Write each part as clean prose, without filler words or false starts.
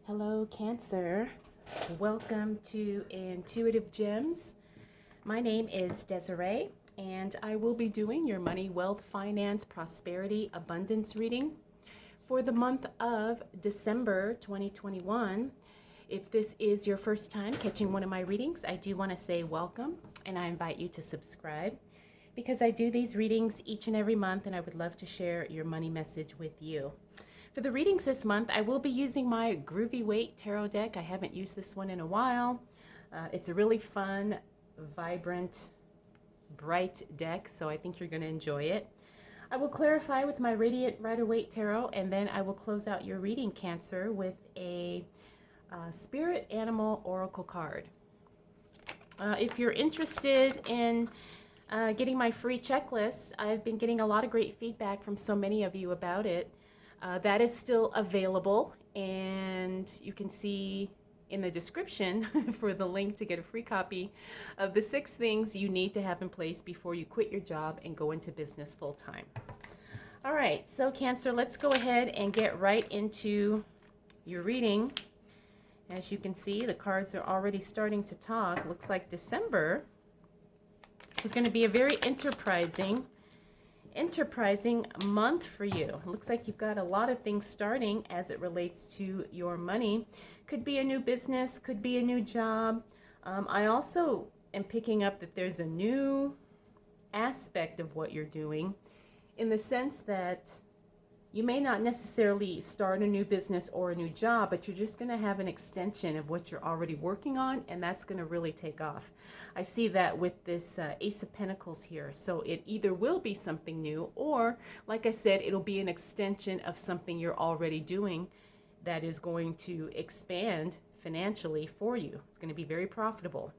Hello, Cancer. Welcome to Intuitive Gems. My name is Desiree, and I will be doing your money, wealth, finance, prosperity, abundance reading for the month of December 2021. If this is your first time catching one of my readings, I do want to say welcome, and I invite you to subscribe because I do these readings each and every month, and I would love to share your money message with you. For the readings this month, I will be using my Groovy Waite tarot deck. I haven't used this one in a while. It's a really fun, vibrant, bright deck, so I think you're going to enjoy it. I will clarify with my Radiant Rider-Waite tarot, and then I will close out your reading, Cancer, with a spirit animal oracle card. If you're interested in getting my free checklist, I've been getting a lot of great feedback from so many of you about it. That is still available, and you can see in the description for the link to get a free copy of the 6 things you need to have in place before you quit your job and go into business full time. All right, so Cancer, let's go ahead and get right into your reading. As you can see, the cards are already starting to talk. Looks like December is going to be a very enterprising month for you. It looks like you've got a lot of things starting as it relates to your money. Could be a new business, could be a new job. I also am picking up that there's a new aspect of what you're doing, in the sense that you may not necessarily start a new business or a new job, but you're just going to have an extension of what you're already working on, and that's going to really take off. I see that with this Ace of Pentacles here. So it either will be something new, or, like I said, it'll be an extension of something you're already doing that is going to expand financially for you. It's going to be very profitable.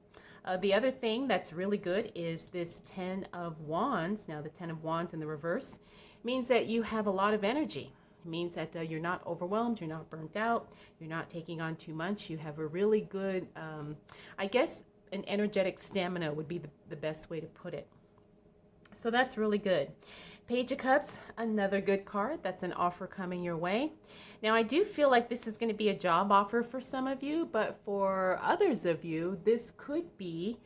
The other thing that's really good is this 10 of Wands. Now, the 10 of Wands in the reverse means that you have a lot of energy. It means that you're not overwhelmed, you're not burnt out, you're not taking on too much. You have a really good, I guess, an energetic stamina would be the best way to put it. So that's really good. Page of Cups, another good card. That's an offer coming your way. Now, I do feel like this is going to be a job offer for some of you, but for others of you, this could be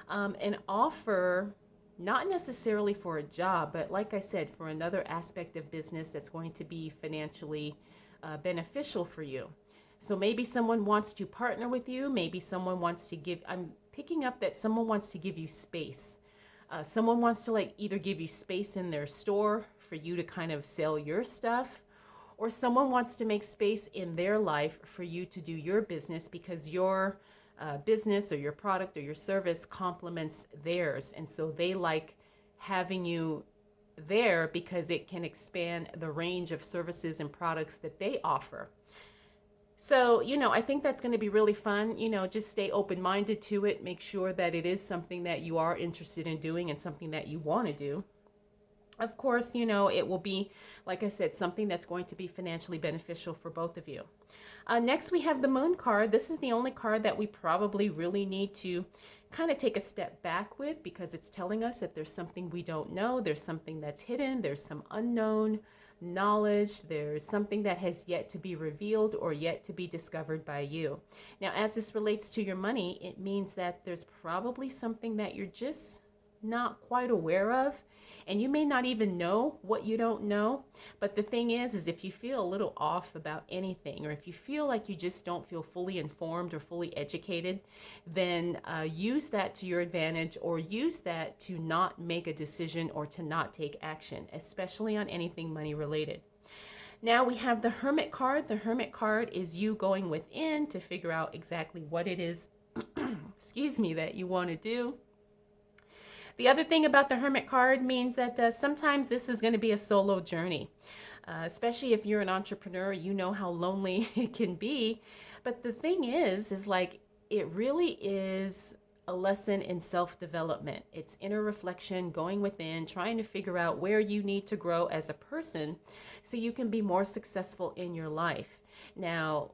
an offer, not necessarily for a job, but like I said, for another aspect of business that's going to be financially beneficial for you. So maybe someone wants to partner with you. Maybe someone wants to give, I'm picking up that someone wants to give you space. Someone wants to either give you space in their store for you to kind of sell your stuff, or someone wants to make space in their life for you to do your business, because your business or your product or your service complements theirs. And so they like having you there because it can expand the range of services and products that they offer. So, I think that's going to be really fun. Just stay open-minded to it. Make sure that it is something that you are interested in doing and something that you want to do. Of course, it will be, like I said, something that's going to be financially beneficial for both of you. Next, we have the Moon card. This is the only card that we probably really need to kind of take a step back with, because it's telling us that there's something we don't know. There's something that's hidden. There's some unknown knowledge. There's something that has yet to be revealed or yet to be discovered by you. Now, as this relates to your money, it means that there's probably something that you're just not quite aware of, and you may not even know what you don't know. But the thing is if you feel a little off about anything, or if you feel like you just don't feel fully informed or fully educated, then use that to your advantage, or use that to not make a decision or to not take action, especially on anything money related. Now we have the Hermit card. The Hermit card is you going within to figure out exactly what it is, excuse me, that you want to do. The other thing about the Hermit card means that sometimes this is going to be a solo journey, especially if you're an entrepreneur. You know how lonely it can be. But the thing is it really is a lesson in self-development. It's inner reflection, going within, trying to figure out where you need to grow as a person so you can be more successful in your life. Now,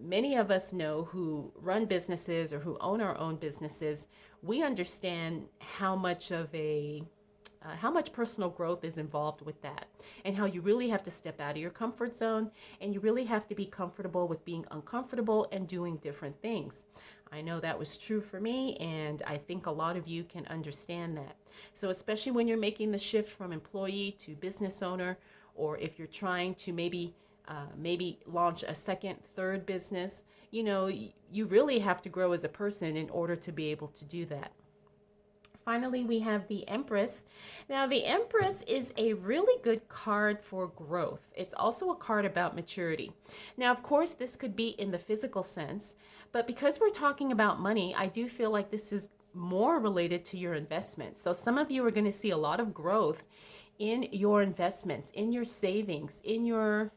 many of us know who run businesses or who own our own businesses, we understand how much of a how much personal growth is involved with that, and how you really have to step out of your comfort zone, and you really have to be comfortable with being uncomfortable and doing different things. I know that was true for me, and I think a lot of you can understand that. So especially when you're making the shift from employee to business owner, or if you're trying to maybe launch a second, third business, you know, you really have to grow as a person in order to be able to do that. Finally, we have the Empress. Now, the Empress is a really good card for growth. It's also a card about maturity. Now, of course, this could be in the physical sense, but because we're talking about money, I do feel like this is more related to your investments. So some of you are going to see a lot of growth in your investments, in your savings, in your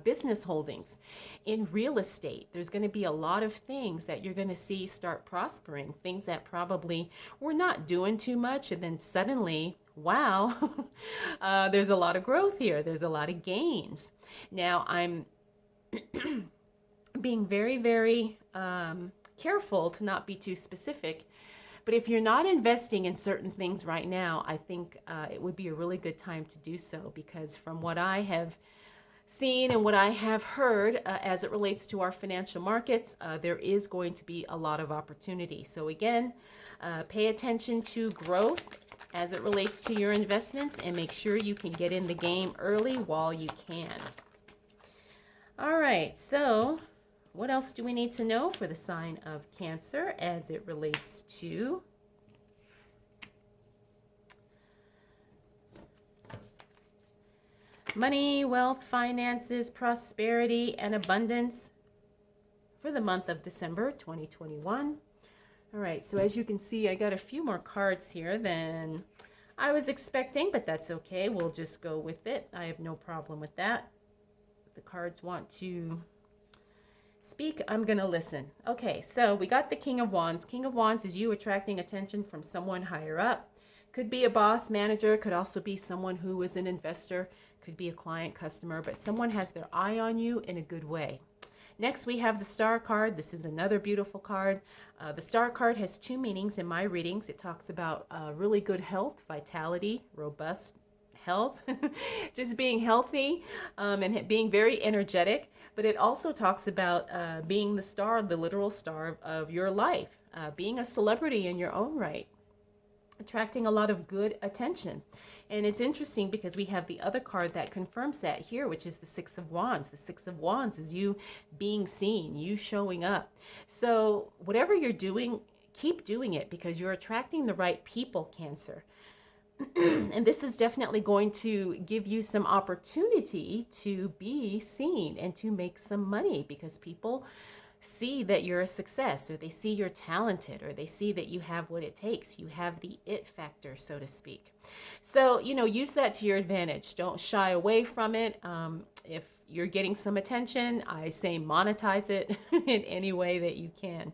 business holdings, in real estate. There's going to be a lot of things that you're going to see start prospering, things that probably were not doing too much, and then suddenly, wow, there's a lot of growth here. There's a lot of gains. Now, I'm being very, very careful to not be too specific, but if you're not investing in certain things right now, I think it would be a really good time to do so, because from what I have seen and what I have heard as it relates to our financial markets, there is going to be a lot of opportunity. So again, pay attention to growth as it relates to your investments, and make sure you can get in the game early while you can. All right, so what else do we need to know for the sign of Cancer as it relates to money, wealth, finances, prosperity, and abundance for the month of December 2021? All right, so as you can see, I got a few more cards here than I was expecting, but that's okay. We'll just go with it. I have no problem with that. If the cards want to speak, I'm going to listen. Okay, so we got the King of Wands. King of Wands is you attracting attention from someone higher up. Could be a boss, manager, could also be someone who is an investor, could be a client, customer, but someone has their eye on you in a good way. Next, we have the Star card. This is another beautiful card. The Star card has two meanings in my readings. It talks about really good health, vitality, robust health, just being healthy and being very energetic. But it also talks about being the star, the literal star of your life, being a celebrity in your own right, attracting a lot of good attention. And it's interesting because we have the other card that confirms that here, which is the Six of Wands. The Six of Wands is you being seen, you showing up. So whatever you're doing, keep doing it, because you're attracting the right people, Cancer. And this is definitely going to give you some opportunity to be seen and to make some money, because people see that you're a success, or they see you're talented, or they see that you have what it takes. You have the it factor, so to speak. So, you know, use that to your advantage. Don't shy away from it. If you're getting some attention, I say monetize it in any way that you can.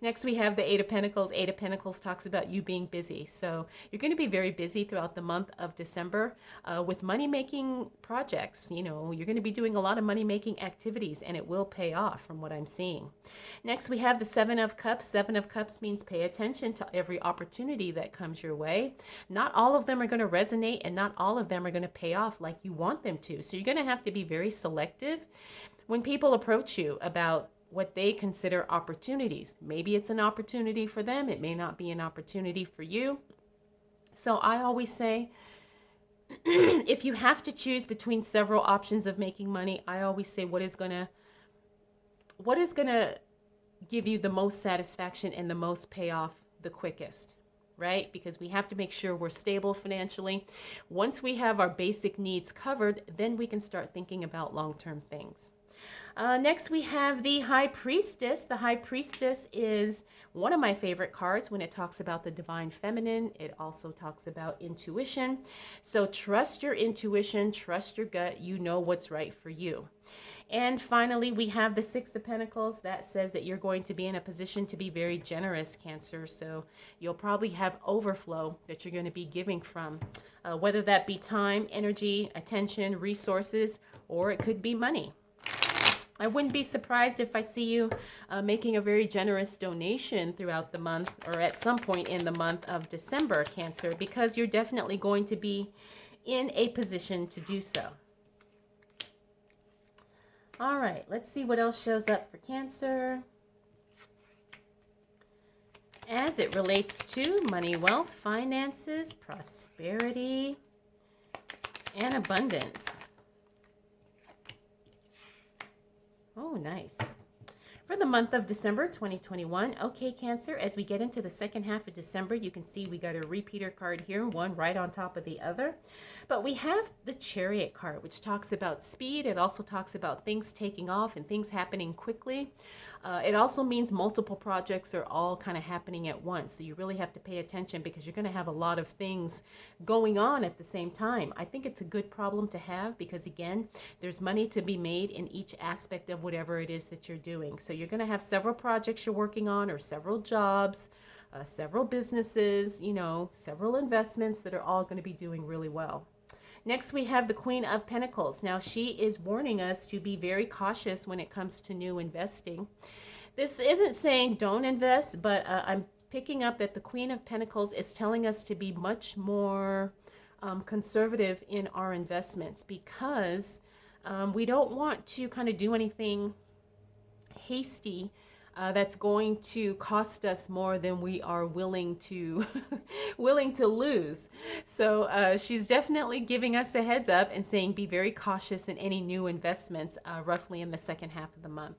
Next, we have the Eight of Pentacles. Eight of Pentacles talks about you being busy. So you're going to be very busy throughout the month of December with money-making projects. You know, you're going to be doing a lot of money-making activities, and it will pay off from what I'm seeing. Next, we have the Seven of Cups. Seven of Cups means pay attention to every opportunity that comes your way. Not all of them are going to resonate, and not all of them are going to pay off like you want them to. So you're going to have to be very selective when people approach you about what they consider opportunities. Maybe it's an opportunity for them. It may not be an opportunity for you. So I always say, if you have to choose between several options of making money, I always say what is going to give you the most satisfaction and the most payoff the quickest, right? Because we have to make sure we're stable financially. Once we have our basic needs covered, then we can start thinking about long-term things. Next, we have the High Priestess. The High Priestess is one of my favorite cards when it talks about the divine feminine. It also talks about intuition. So trust your intuition, trust your gut. You know what's right for you. And finally, we have the Six of Pentacles. That says that you're going to be in a position to be very generous, Cancer. So you'll probably have overflow that you're going to be giving from, whether that be time, energy, attention, resources, or it could be money. I wouldn't be surprised if I see you making a very generous donation throughout the month or at some point in the month of December, Cancer, because you're definitely going to be in a position to do so. All right, let's see what else shows up for Cancer as it relates to money, wealth, finances, prosperity, and abundance. Oh, nice. For the month of December 2021, okay, Cancer, as we get into the second half of December, you can see we got a repeater card here, one right on top of the other. But we have the Chariot card, which talks about speed. It also talks about things taking off and things happening quickly. It also means multiple projects are all kind of happening at once. So you really have to pay attention because you're going to have a lot of things going on at the same time. I think it's a good problem to have because, again, there's money to be made in each aspect of whatever it is that you're doing. So you're going to have several projects you're working on or several jobs, several businesses, you know, several investments that are all going to be doing really well. Next, we have the Queen of Pentacles. Now, she is warning us to be very cautious when it comes to new investing. This isn't saying don't invest, but I'm picking up that the Queen of Pentacles is telling us to be much more conservative in our investments because we don't want to kind of do anything hasty that's going to cost us more than we are willing to willing to lose. So she's definitely giving us a heads up and saying be very cautious in any new investments roughly in the second half of the month.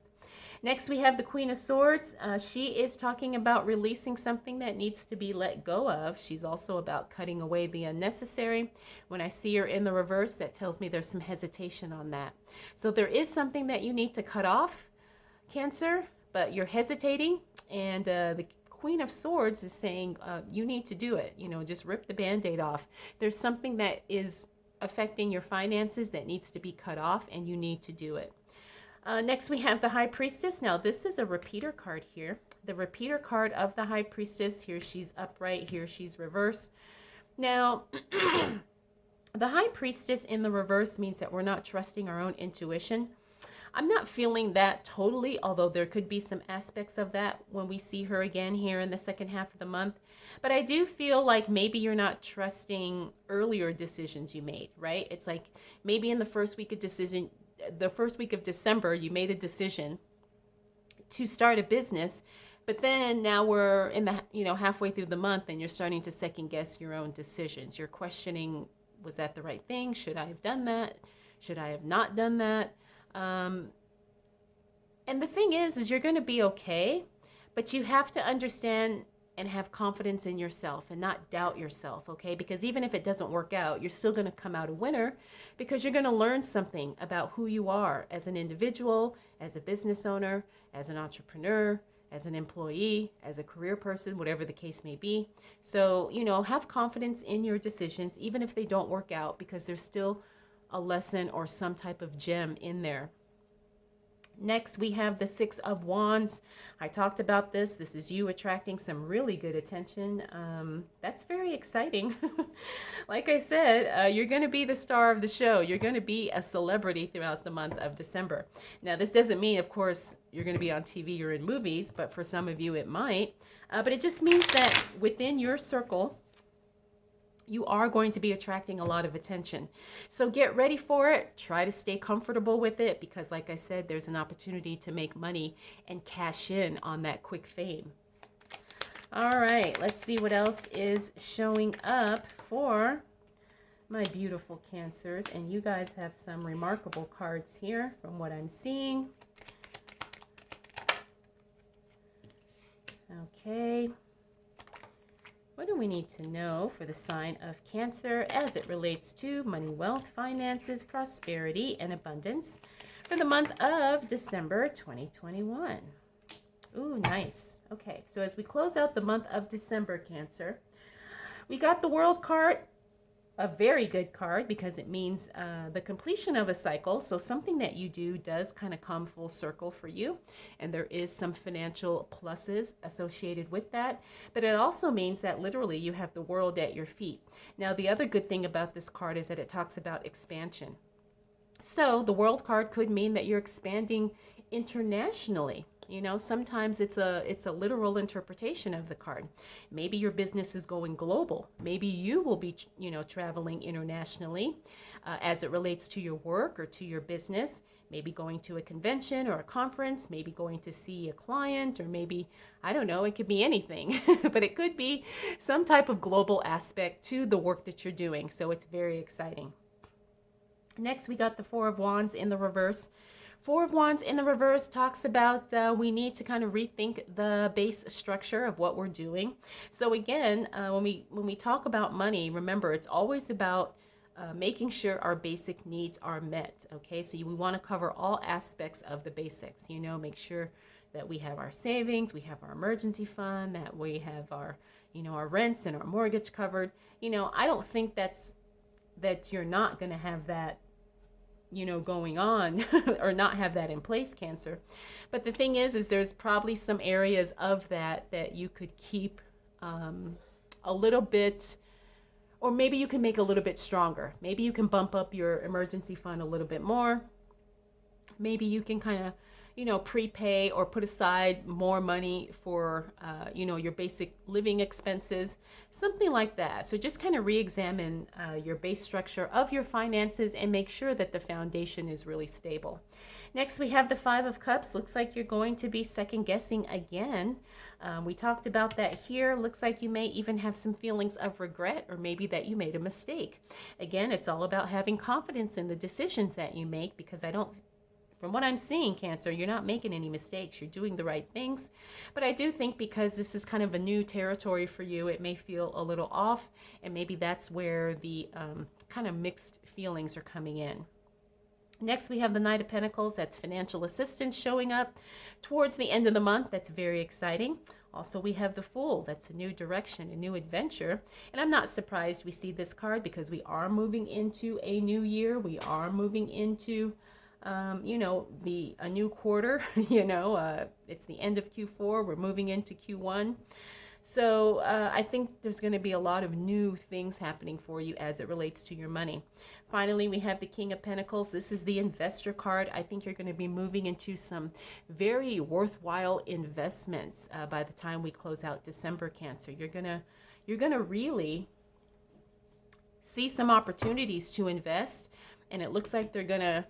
Next, we have the Queen of Swords. She is talking about releasing something that needs to be let go of. She's also about cutting away the unnecessary. When I see her in the reverse, that tells me there's some hesitation on that. So there is something that you need to cut off, Cancer, but you're hesitating, and the Queen of Swords is saying you need to do it. You know, just rip the Band-Aid off. There's something that is affecting your finances that needs to be cut off, and you need to do it. Next, we have the High Priestess. Now, this is a repeater card here. The repeater card of the High Priestess. Here she's upright, here she's reverse. Now, the High Priestess in the reverse means that we're not trusting our own intuition. I'm not feeling that totally, although there could be some aspects of that when we see her again here in the second half of the month. But I do feel like maybe you're not trusting earlier decisions you made, right? It's like maybe in the first week of December, you made a decision to start a business, but then now we're in the, halfway through the month and you're starting to second guess your own decisions. You're questioning, was that the right thing? Should I have done that? Should I have not done that? And the thing is you're going to be okay, but you have to understand and have confidence in yourself and not doubt yourself, okay? Because even if it doesn't work out, you're still going to come out a winner because you're going to learn something about who you are as an individual, as a business owner, as an entrepreneur, as an employee, as a career person, whatever the case may be. So, have confidence in your decisions, even if they don't work out, because there's still a lesson or some type of gem in there. Next, we have the Six of Wands. I talked about this. This is you attracting some really good attention. That's very exciting. Like I said, you're going to be the star of the show. You're going to be a celebrity throughout the month of December. Now, this doesn't mean, of course, you're going to be on TV or in movies, but for some of you it might. But it just means that within your circle, you are going to be attracting a lot of attention. So get ready for it. Try to stay comfortable with it because, like I said, there's an opportunity to make money and cash in on that quick fame. All right, let's see what else is showing up for my beautiful Cancers. And you guys have some remarkable cards here from what I'm seeing. Okay. What do we need to know for the sign of Cancer as it relates to money, wealth, finances, prosperity, and abundance for the month of December 2021? Ooh, nice. Okay, so as we close out the month of December, Cancer, we got the World card, a very good card because it means the completion of a cycle. So something that you do does kind of come full circle for you. And there is some financial pluses associated with that. But it also means that literally you have the world at your feet. Now, the other good thing about this card is that it talks about expansion. So the World card could mean that you're expanding internationally. Sometimes it's a literal interpretation of the card. Maybe your business is going global. Maybe you will be, traveling internationally as it relates to your work or to your business. Maybe going to a convention or a conference, maybe going to see a client, or maybe, I don't know, it could be anything, but it could be some type of global aspect to the work that you're doing. So it's very exciting. Next, we got the Four of Wands in the reverse. Four of Wands in the reverse talks about we need to kind of rethink the base structure of what we're doing. So again, when we talk about money, remember, it's always about making sure our basic needs are met. Okay, so we want to cover all aspects of the basics. Make sure that we have our savings, we have our emergency fund, that we have our, our rents and our mortgage covered. I don't think that you're not going to have that going on or not have that in place, Cancer. But the thing is there's probably some areas of that you could keep a little bit, or maybe you can make a little bit stronger. Maybe you can bump up your emergency fund a little bit more. Maybe you can kind of, prepay or put aside more money for, your basic living expenses, something like that. So just kind of re-examine your base structure of your finances and make sure that the foundation is really stable. Next, we have the Five of Cups. Looks like you're going to be second guessing again. We talked about that here. Looks like you may even have some feelings of regret, or maybe that you made a mistake. Again, it's all about having confidence in the decisions that you make, because from what I'm seeing, Cancer, you're not making any mistakes. You're doing the right things. But I do think because this is kind of a new territory for you, it may feel a little off. And maybe that's where the kind of mixed feelings are coming in. Next, we have the Knight of Pentacles. That's financial assistance showing up towards the end of the month. That's very exciting. Also, we have the Fool. That's a new direction, a new adventure. And I'm not surprised we see this card, because we are moving into a new year. We are moving into a new quarter. It's the end of Q4. We're moving into Q1. So I think there's going to be a lot of new things happening for you as it relates to your money. Finally, we have the King of Pentacles. This is the investor card. I think you're going to be moving into some very worthwhile investments by the time we close out December, Cancer. You're gonna really see some opportunities to invest, and it looks like they're going to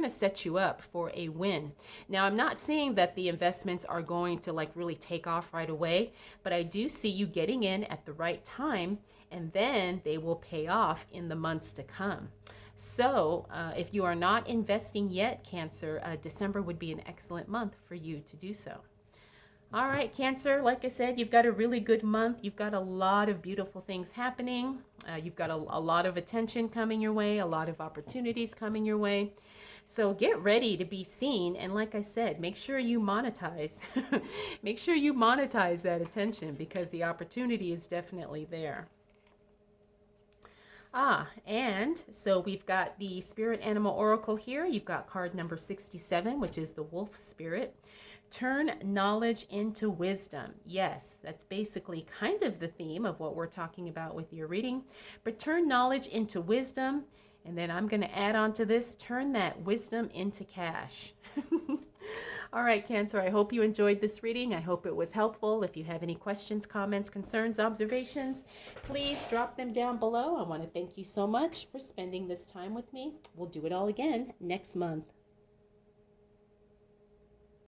set you up for a win. Now, I'm not saying that the investments are going to really take off right away, but I do see you getting in at the right time, and then they will pay off in the months to come. So if you are not investing yet, Cancer, December would be an excellent month for you to do so. All right, Cancer, like I said, you've got a really good month. You've got a lot of beautiful things happening. You've got a lot of attention coming your way, a lot of opportunities coming your way. So get ready to be seen. And like I said, make sure you monetize. Make sure you monetize that attention, because the opportunity is definitely there. And so we've got the Spirit Animal Oracle here. You've got card number 67, which is the Wolf Spirit. Turn knowledge into wisdom. Yes, that's basically kind of the theme of what we're talking about with your reading. But turn knowledge into wisdom. And then I'm going to add on to this, turn that wisdom into cash. All right, Cancer, I hope you enjoyed this reading. I hope it was helpful. If you have any questions, comments, concerns, observations, please drop them down below. I want to thank you so much for spending this time with me. We'll do it all again next month.